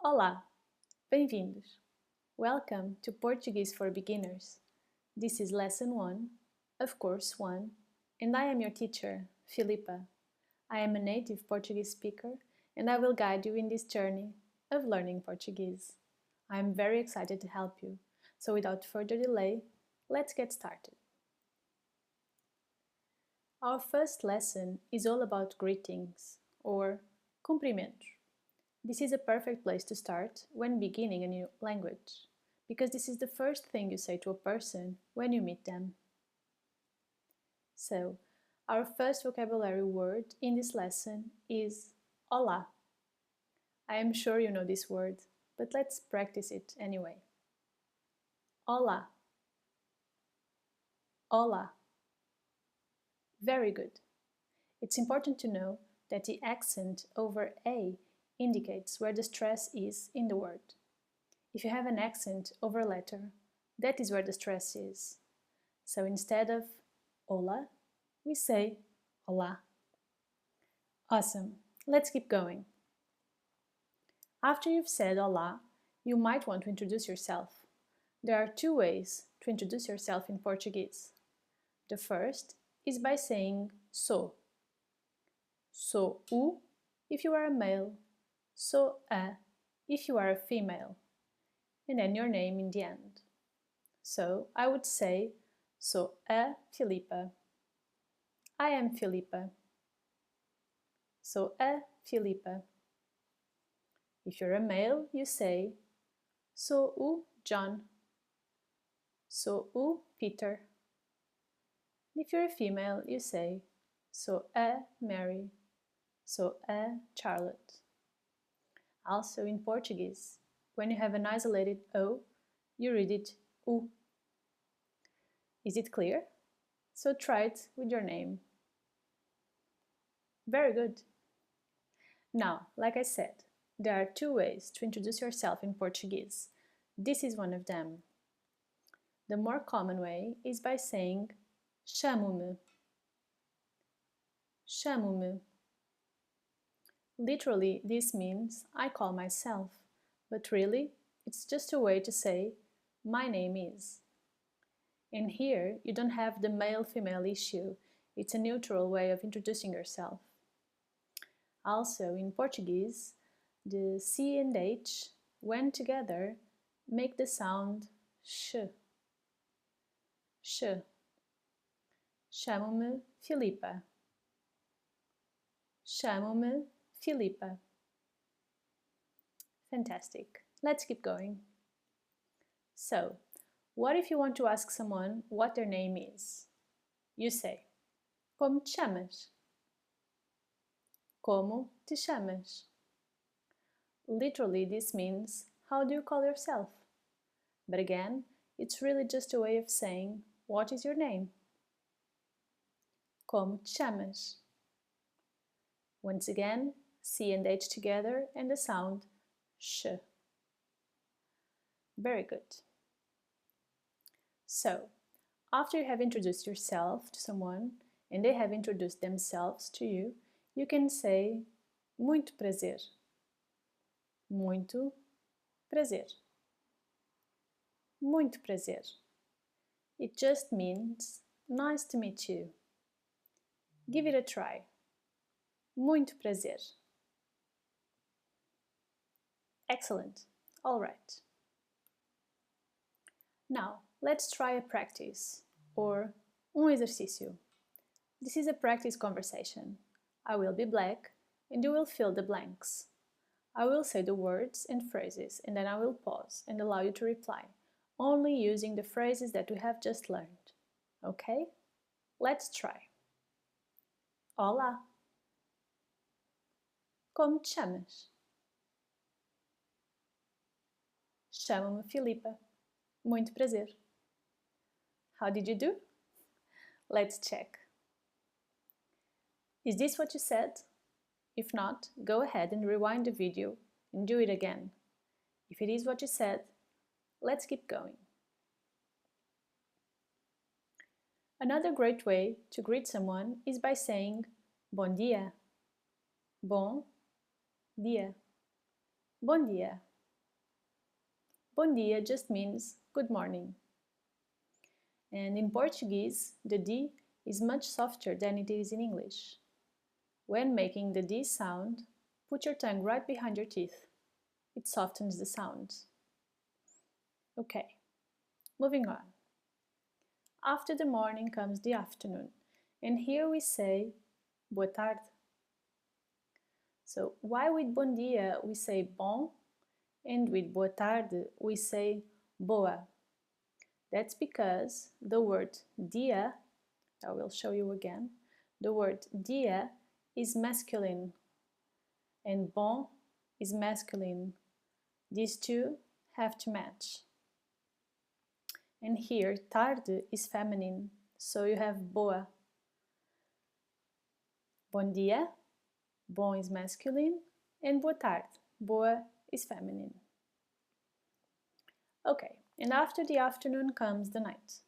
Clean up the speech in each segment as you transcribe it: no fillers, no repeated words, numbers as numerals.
Olá, bem-vindos. Welcome to Portuguese for Beginners. This is lesson 1 of course 1, and I am your teacher, Filipa. I am a native Portuguese speaker, and I will guide you in this journey of learning Portuguese. I am very excited to help you, so without further delay, let's get started. Our first lesson is all about greetings, or cumprimentos. This is a perfect place to start when beginning a new language, because this is the first thing you say to a person when you meet them. So, our first vocabulary word in this lesson is olá. I am sure you know this word, but let's practice it anyway. Olá. Olá. Very good. It's important to know that the accent over A indicates where the stress is in the word. If you have an accent over a letter, that is where the stress is. So instead of hola, we say olá. Awesome. Let's keep going. After you've said olá, you might want to introduce yourself. There are two ways to introduce yourself in Portuguese. The first is by saying sou. Sou o if you are a male, sou a if you are a female, and then your name in the end. So I would say sou a Filipa. I am Filipa. Sou a Filipa. If you're a male, you say sou o John. Sou o Peter. If you're a female, you say sou a Mary. Sou a Charlotte. Also in Portuguese, when you have an isolated O, you read it U. Is it clear? So try it with your name. Very good. Now, like I said, there are two ways to introduce yourself in Portuguese. This is one of them. The more common way is by saying chamo-me. Chamo-me. Literally, this means I call myself, but really, it's just a way to say my name is. And here, you don't have the male-female issue. It's a neutral way of introducing yourself. Also, in Portuguese, the C and H, when together, make the sound sh. Sh. Chamo-me Filipa. Chamo-me Filipa. Fantastic. Let's keep going. So, what if you want to ask someone what their name is? You say, como te chamas? Como te chamas? Literally, this means, how do you call yourself? But again, it's really just a way of saying, what is your name? Como te chamas? Once again, C and H together and the sound sh. Very good. So, after you have introduced yourself to someone and they have introduced themselves to you, you can say muito prazer. Muito prazer. Muito prazer. It just means nice to meet you. Give it a try. Muito prazer. Excellent. All right. Now, let's try a practice, or exercício. This is a practice conversation. I will be black, and you will fill the blanks. I will say the words and phrases, and then I will pause and allow you to reply, only using the phrases that we have just learned. Okay? Let's try. Olá. Como te chamas? Chamo-me Filipa. Muito prazer. How did you do? Let's check. Is this what you said? If not, go ahead and rewind the video and do it again. If it is what you said, let's keep going. Another great way to greet someone is by saying bom dia. Bom dia. Bom dia. Bom dia just means good morning. And in Portuguese, the D is much softer than it is in English. When making the D sound, put your tongue right behind your teeth. It softens the sound. Okay, moving on. After the morning comes the afternoon, and here we say boa tarde. So why with bom dia we say bom, and with boa tarde we say boa? That's because the word dia, I will show you again, the word dia is masculine and bom is masculine. These two have to match. And here tarde is feminine, so you have boa. Bom dia, bom is masculine, and boa tarde, boa is feminine. Okay, and after the afternoon comes the night.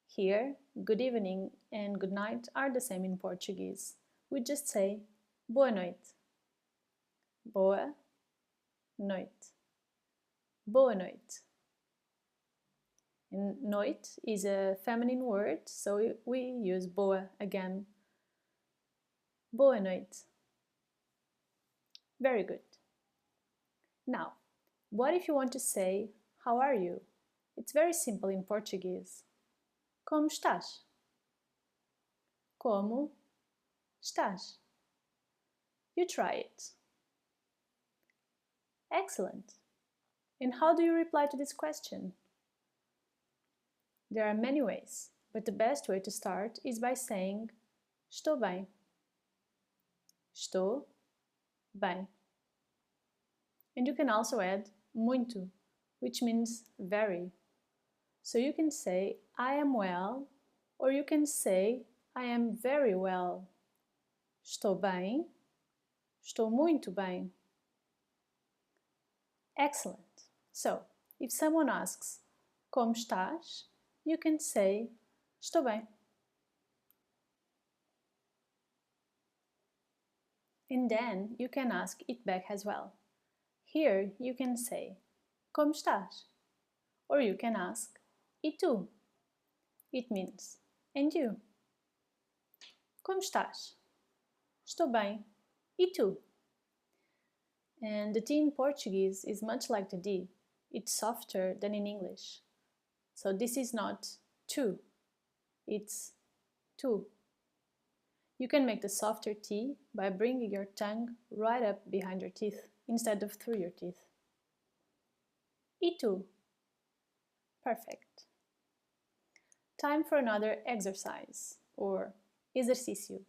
Here, good evening and good night are the same in Portuguese. We just say boa noite. Boa noite. Boa noite. And noite is a feminine word, so we use boa again. Boa noite. Very good. Now, what if you want to say, how are you? It's very simple in Portuguese. Como estás? Como estás? You try it. Excellent. And how do you reply to this question? There are many ways, but the best way to start is by saying estou bem. Estou bem. And you can also add muito, which means very. So you can say I am well, or you can say I am very well. Estou bem. Estou muito bem. Excellent. So, if someone asks como estás, you can say estou bem. And then you can ask it back as well. Here you can say como estás? Or you can ask e tu? It means and you? Como estás? Estou bem. E tu? And the T in Portuguese is much like the D. It's softer than in English. So this is not tu, it's tu. You can make the softer T by bringing your tongue right up behind your teeth instead of through your teeth. E tu? Perfect. Time for another exercise, or exercício.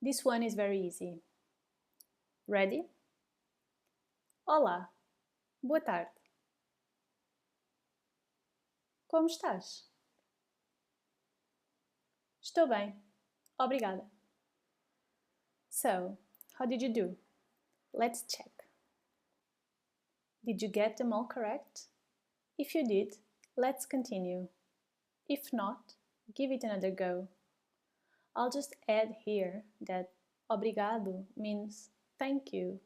This one is very easy. Ready? Olá, boa tarde. Como estás? Estou bem, obrigada. So, how did you do? Let's check. Did you get them all correct? If you did, let's continue. If not, give it another go. I'll just add here that obrigado means thank you,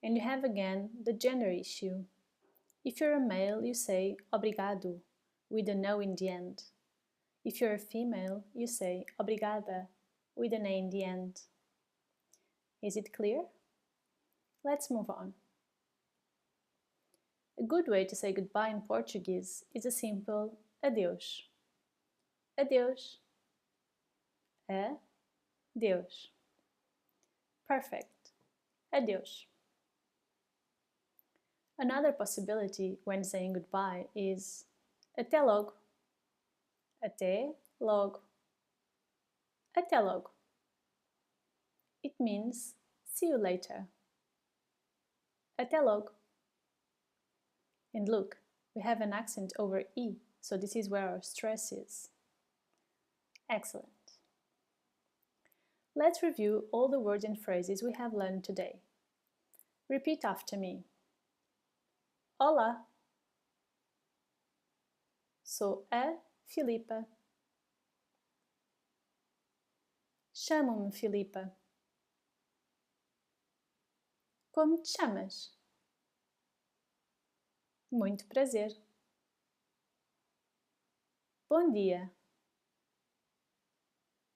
and you have again the gender issue. If you're a male, you say obrigado with an O in the end. If you're a female, you say obrigada with an A in the end. Is it clear? Let's move on. A good way to say goodbye in Portuguese is a simple adeus. Adeus. Adeus. Perfect. Adeus. Another possibility when saying goodbye is até logo. Até logo. Até logo. It means see you later. Até logo. And look, we have an accent over E, so this is where our stress is. Excellent. Let's review all the words and phrases we have learned today. Repeat after me. Olá. Sou a Filipa. Chamo-me Filipa. Como te chamas? Muito prazer. Bom dia.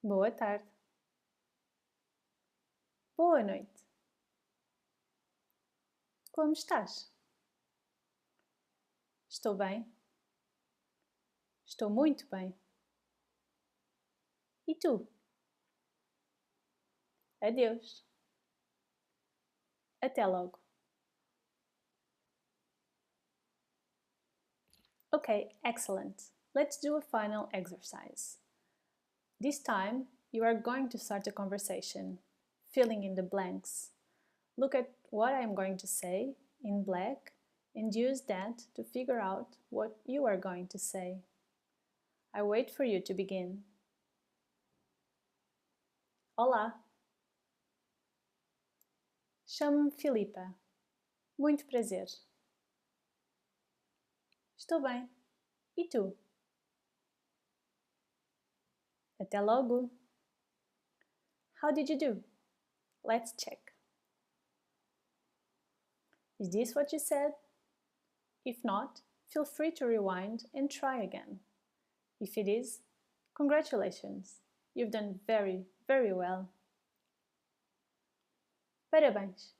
Boa tarde. Boa noite. Como estás? Estou bem. Estou muito bem. E tu? Adeus. Até logo. Okay, excellent. Let's do a final exercise. This time, you are going to start a conversation, filling in the blanks. Look at what I am going to say in black and use that to figure out what you are going to say. I wait for you to begin. Olá! Chamo-me Filipa. Muito prazer. Estou bem. E tu? Até logo! How did you do? Let's check. Is this what you said? If not, feel free to rewind and try again. If it is, congratulations! You've done very, very well. Parabéns!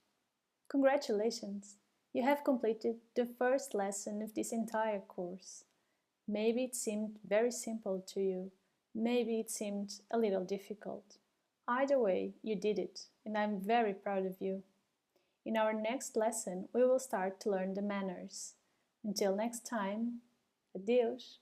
Congratulations! You have completed the first lesson of this entire course. Maybe it seemed very simple to you. Maybe it seemed a little difficult. Either way, you did it, and I'm very proud of you. In our next lesson, we will start to learn the manners. Until next time, adeus!